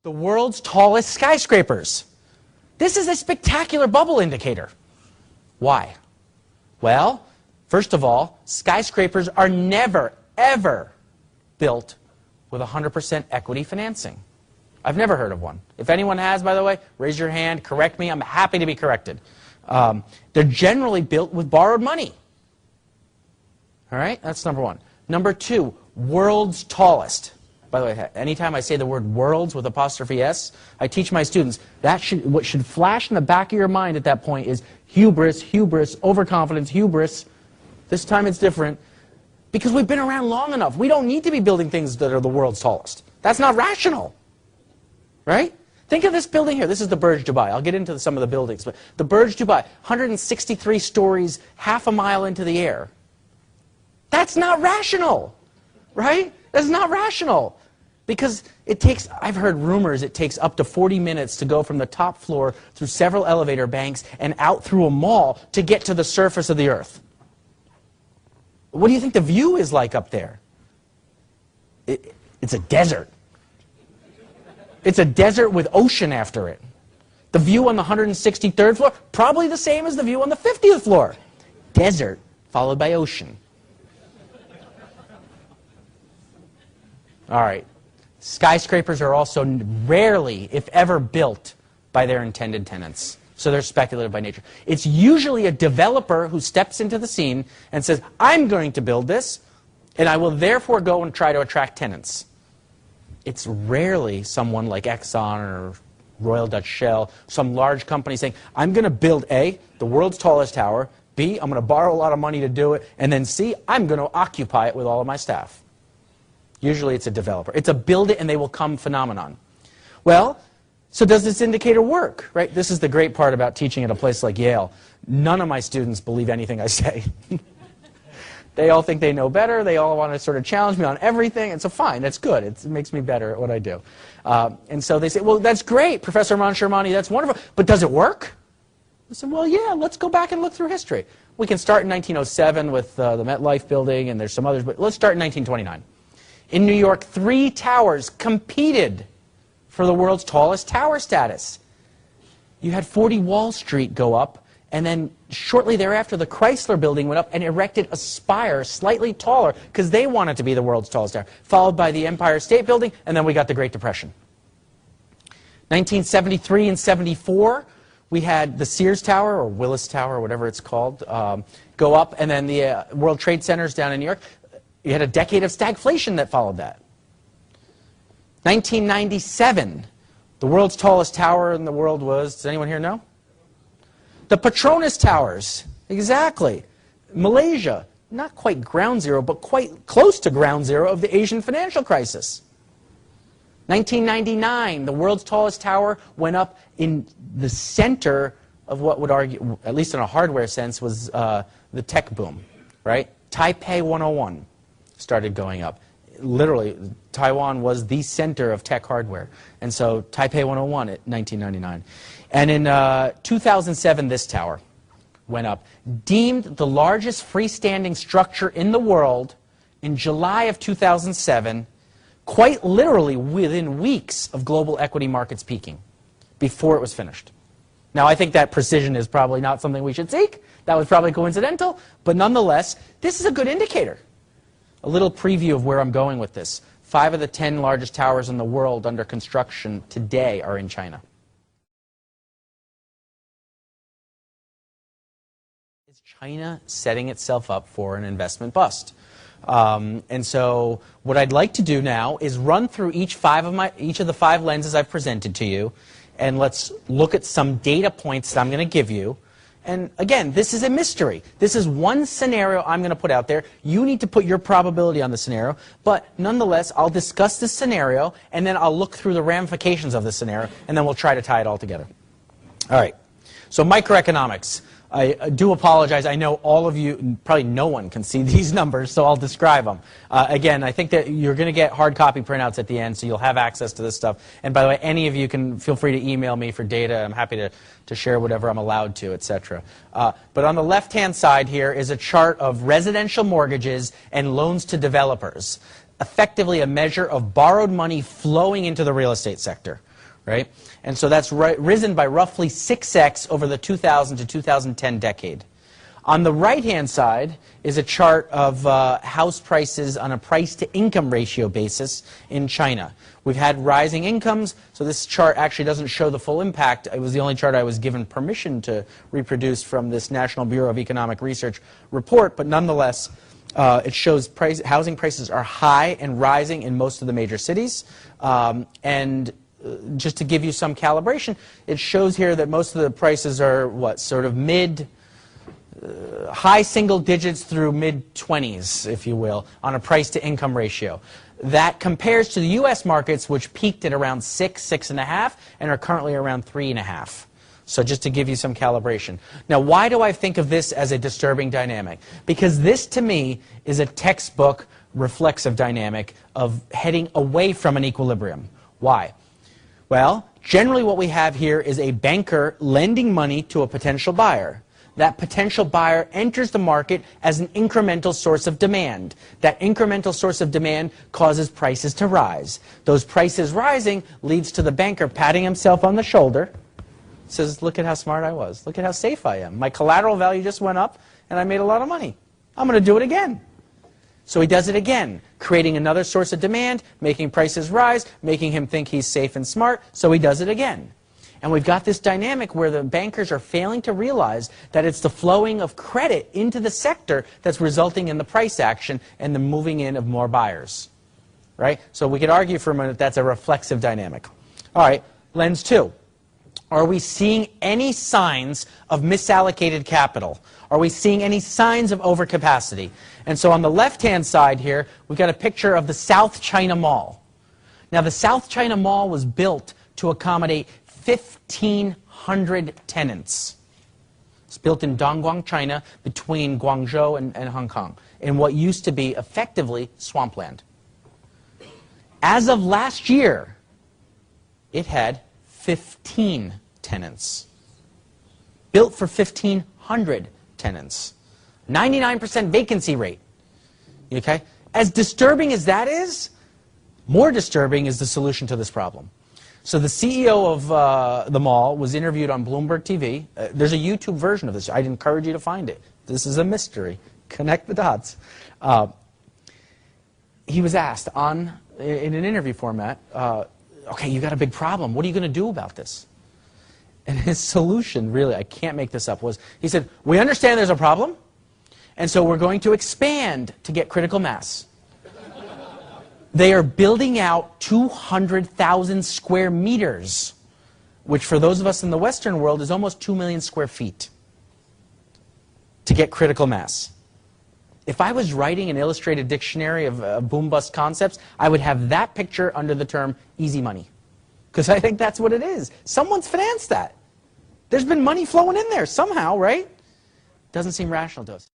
the world's tallest skyscrapers. This is a spectacular bubble indicator. Why? Well, first of all, skyscrapers are never, ever built with 100% equity financing. I've never heard of one. If anyone has, by the way, raise your hand, correct me. I'm happy to be corrected. They're generally built with borrowed money. All right? That's number one. Number two, world's tallest. By the way, anytime I say the word worlds with apostrophe S, I teach my students what should flash in the back of your mind at that point is hubris, hubris, overconfidence, hubris. This time it's different because we've been around long enough. We don't need to be building things that are the world's tallest. That's not rational. Right? Think of this building here. This is the Burj Dubai. I'll get into some of the buildings. But the Burj Dubai, 163 stories, half a mile into the air. That's not rational. Right? That's not rational. Because it takes, I've heard rumors, it takes up to 40 minutes to go from the top floor through several elevator banks and out through a mall to get to the surface of the earth. What do you think the view is like up there? It's a desert. It's a desert with ocean after it. The view on the 163rd floor, probably the same as the view on the 50th floor. Desert, followed by ocean. All right. Skyscrapers are also rarely, if ever, built by their intended tenants. So they're speculative by nature. It's usually a developer who steps into the scene and says, I'm going to build this, and I will therefore go and try to attract tenants. It's rarely someone like Exxon or Royal Dutch Shell, some large company saying, I'm going to build A, the world's tallest tower, B, I'm going to borrow a lot of money to do it, and then C, I'm going to occupy it with all of my staff. Usually it's a developer. It's a build it and they will come phenomenon. Well, so does this indicator work? Right? This is the great part about teaching at a place like Yale. None of my students believe anything I say. They all think they know better. They all want to sort of challenge me on everything. And so fine, that's good. It makes me better at what I do. And so they say, well, that's great, Professor Mansharamani, that's wonderful. But does it work? I said, well, yeah, let's go back and look through history. We can start in 1907 with the MetLife building, and there's some others, but let's start in 1929. In New York, 3 towers competed for the world's tallest tower status. You had 40 Wall Street go up, and then shortly thereafter, the Chrysler building went up and erected a spire slightly taller because they wanted to be the world's tallest tower, followed by the Empire State Building, and then we got the Great Depression. 1973 and 74, we had the Sears Tower, or Willis Tower, or whatever it's called, go up, and then the World Trade Centers down in New York. You had a decade of stagflation that followed that. 1997, the world's tallest tower in the world was, does anyone here know? The Petronas Towers, exactly. Malaysia, not quite ground zero, but quite close to ground zero of the Asian financial crisis. 1999, the world's tallest tower went up in the center of what would argue, at least in a hardware sense, was the tech boom, right? Taipei 101 started going up. Literally, Taiwan was the center of tech hardware. And so Taipei 101 at 1999. And in 2007, this tower went up, deemed the largest freestanding structure in the world in July of 2007, quite literally within weeks of global equity markets peaking, before it was finished. Now, I think that precision is probably not something we should seek. That was probably coincidental. But nonetheless, this is a good indicator. A little preview of where I'm going with this. 5 of the 10 largest towers in the world under construction today are in China. Is China setting itself up for an investment bust? And so what I'd like to do now is run through each of the 5 lenses I've presented to you, and let's look at some data points that I'm going to give you. And again, this is a mystery. This is one scenario I'm going to put out there. You need to put your probability on the scenario. But nonetheless, I'll discuss this scenario, and then I'll look through the ramifications of this scenario, and then we'll try to tie it all together. All right. So microeconomics. I do apologize. I know all of you, probably no one can see these numbers, so I'll describe them. Again, I think that you're going to get hard copy printouts at the end, so you'll have access to this stuff. And by the way, any of you can feel free to email me for data. I'm happy to share whatever I'm allowed to, etc. But on the left-hand side here is a chart of residential mortgages and loans to developers, effectively a measure of borrowed money flowing into the real estate sector. right? And so that's risen by roughly 6x over the 2000 to 2010 decade. On the right-hand side is a chart of house prices on a price-to-income ratio basis in China. We've had rising incomes, so this chart actually doesn't show the full impact. It was the only chart I was given permission to reproduce from this National Bureau of Economic Research report, but nonetheless, it shows housing prices are high and rising in most of the major cities. Just to give you some calibration, it shows here that most of the prices are, what, sort of high single digits through mid-20s, if you will, on a price-to-income ratio. That compares to the U.S. markets, which peaked at around 6, 6.5, and are currently around 3.5. So just to give you some calibration. Now, why do I think of this as a disturbing dynamic? Because this, to me, is a textbook reflexive dynamic of heading away from an equilibrium. Why? Well, generally what we have here is a banker lending money to a potential buyer. That potential buyer enters the market as an incremental source of demand. That incremental source of demand causes prices to rise. Those prices rising leads to the banker patting himself on the shoulder, says, look at how smart I was. Look at how safe I am. My collateral value just went up, and I made a lot of money. I'm going to do it again. So he does it again, creating another source of demand, making prices rise, making him think he's safe and smart, so he does it again. And we've got this dynamic where the bankers are failing to realize that it's the flowing of credit into the sector that's resulting in the price action and the moving in of more buyers. Right? So we could argue for a minute that's a reflexive dynamic. All right, lens 2. Are we seeing any signs of misallocated capital? Are we seeing any signs of overcapacity? And so on the left-hand side here, we've got a picture of the South China Mall. Now, the South China Mall was built to accommodate 1,500 tenants. It's built in Dongguan, China, between Guangzhou and Hong Kong, in what used to be effectively swampland. As of last year, it had 15 tenants. Built for 1,500 tenants. 99% vacancy rate. Okay? As disturbing as that is, more disturbing is the solution to this problem. So the CEO of the mall was interviewed on Bloomberg TV. There's a YouTube version of this. I'd encourage you to find it. This is a mystery. Connect the dots. He was asked in an interview format, okay, you got a big problem. What are you going to do about this? And his solution, really, I can't make this up, was he said, we understand there's a problem, and so we're going to expand to get critical mass. They are building out 200,000 square meters, which for those of us in the Western world is almost 2 million square feet, to get critical mass. If I was writing an illustrated dictionary of boom-bust concepts, I would have that picture under the term easy money. Because I think that's what it is. Someone's financed that. There's been money flowing in there somehow, right? Doesn't seem rational to us.